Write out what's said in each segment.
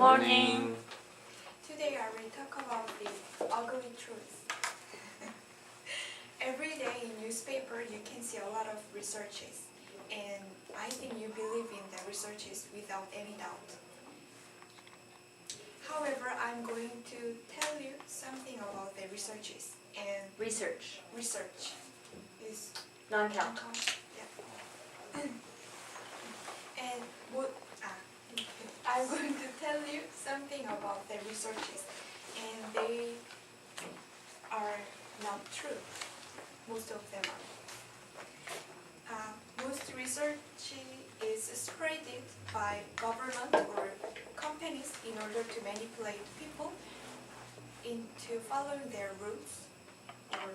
morning. Today I will talk about the ugly truth. Every day in newspaper you can see a lot of researches, and I think you believe in the researches without any doubt. However, I'm going to tell you something about the researches, and Research. research is Non-count. yeah. And I'm going to tell you something about the researches, and they are not true. Most of them are. Most research is spread by government or companies in order to manipulate people into following their rules or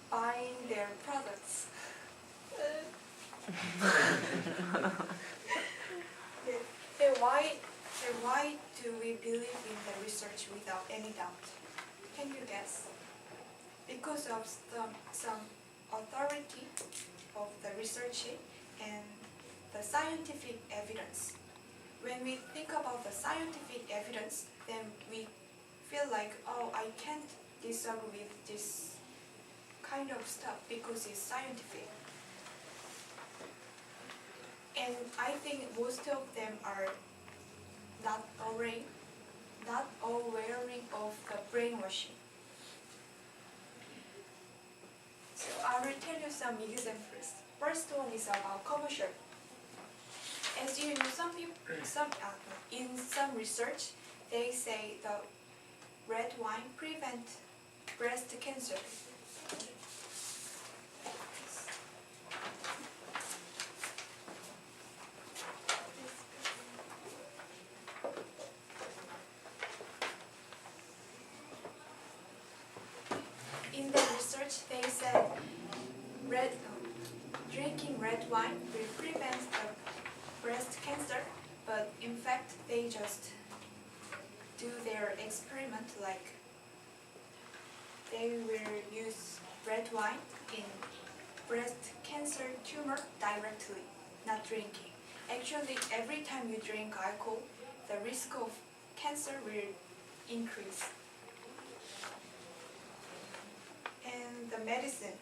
buying their products. Why do we believe in the research without any doubt? Can you guess? Because of some authority of the research and the scientific evidence. When we think about the scientific evidence, then we feel like, oh, I can't disagree with this kind of stuff because it's scientific. And I think most of them are not aware of the brainwashing. So I will tell you some examples. First one is about commercial. As you know, in some research, they say the red wine prevents breast cancer. In the research, they said drinking red wine will prevent the breast cancer, but in fact, they just do their experiment like they will use red wine in breast cancer tumor directly, not drinking. Actually, every time you drink alcohol, the risk of cancer will increase. And the medicine.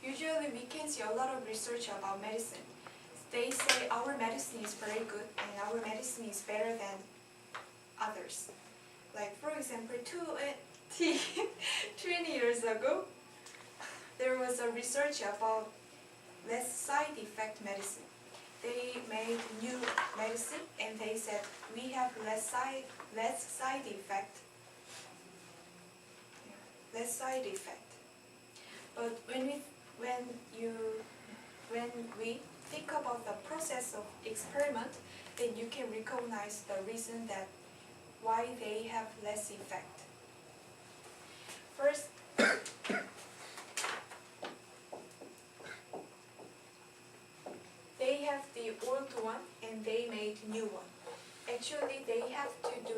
Usually we can see a lot of research about medicine. They say our medicine is very good and our medicine is better than others. Like for example, 20 years ago, there was a research about less side effect medicine. They made new medicine and they said we have less side effect. But when we think about the process of experiment, then you can recognize the reason that why they have less effect. First, they have the old one and they made new one. Actually, they have to do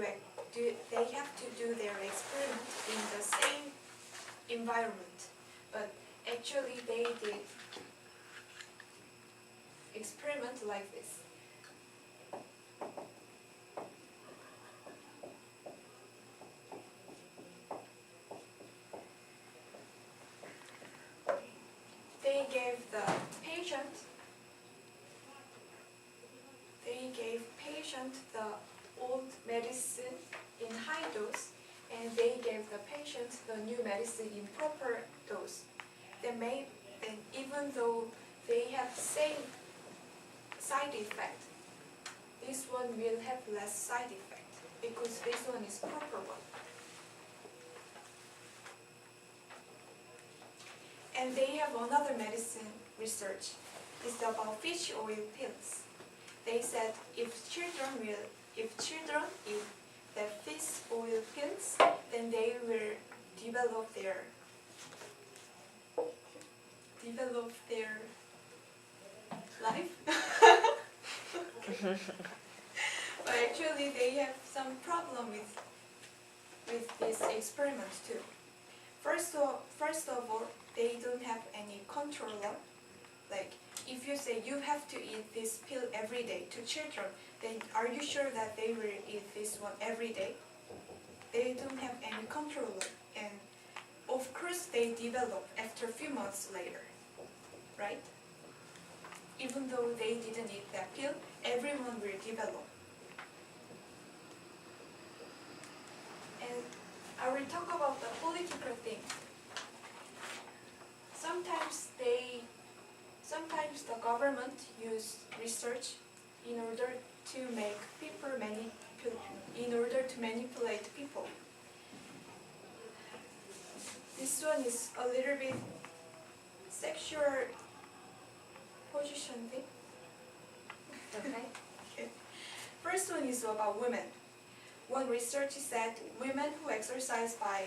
their experiment in the same environment, but actually they did experiment like this. They gave patient the old medicine in high dose, and they gave the patient the new medicine in proper dose. And even though they have same side effect, this one will have less side effect because this one is proper one. And they have another medicine research. It's about fish oil pills. They said if children eat the fish oil pills, then they will develop their life. But actually they have some problem with this experiment too. First of all, they don't have any controller. Like if you say you you have to eat this pill every day to children, then are you sure that they will eat this one every day? They don't have any control, and of course they develop after a few months later, right? Even though they didn't eat that pill, everyone will develop. And I will talk about the political thing. Sometimes the government use research in order to make people manipulate people. This one is a little bit sexual position thing. Okay. First one is about women. One research said women who exercise by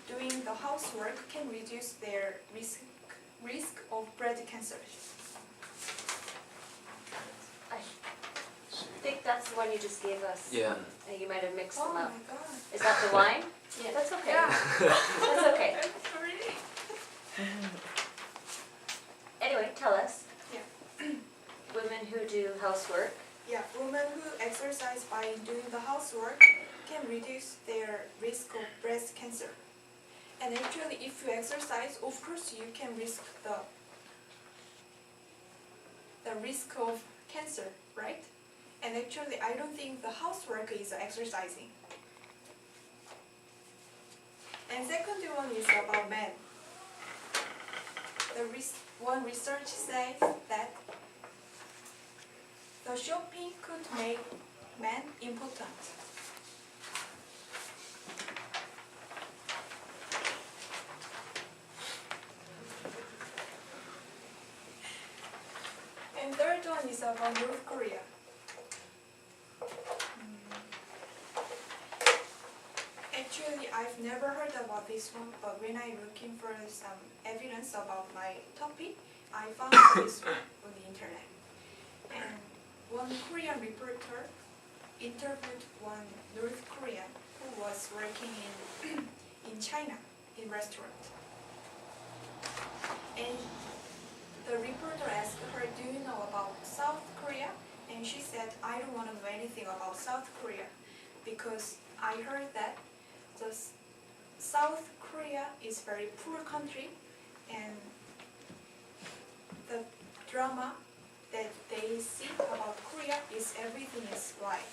doing the housework can reduce their risk of breast cancer. I think that's the one you just gave us. Yeah. You might have mixed Oh them my up. god. Is that the wine? Yeah. That's okay. Yeah. That's okay. I'm sorry. Anyway, tell us. Yeah. Women who do housework. Yeah, women who exercise by doing the housework can reduce their risk of breast cancer. And actually, if you exercise, of course you can risk the risk of cancer, right? And actually, I don't think the housework is exercising. And second one is about men. One research says that the shopping could make men impotent. And third one is about North Korea. Actually, I've never heard about this one, but when I'm looking for some evidence about my topic, I found this one on the internet. And one Korean reporter interviewed one North Korean who was working in China, in restaurant. And the reporter asked her, do you know about South Korea? And she said, I don't want to know anything about South Korea because I heard that the South Korea is very poor country and the drama that they see about Korea is everything is right.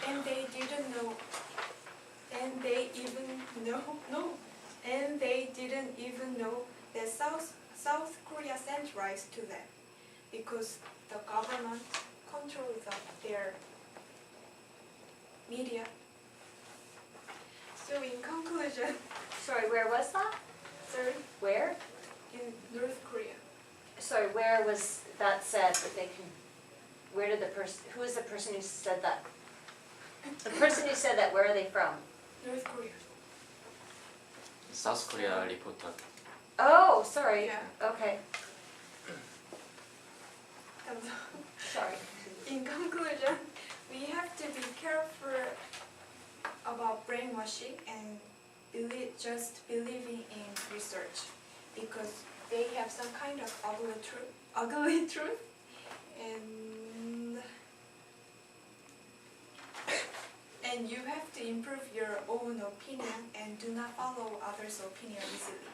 And they didn't know, and they didn't even know that South Korea sent rice to them because the government controls their media. So in conclusion, Sorry, where was that? sorry, Where? in North Korea. Sorry, where was that said that they can, where did the person, who is the person who said that? The person who said that, where are they from? North Korea. South Korea reporter. Oh, sorry. Yeah. Okay, sorry. In conclusion, we have to be careful about brainwashing and just believing in research because they have some kind of ugly truth, and you have to improve your own opinion and do not follow others' opinion easily.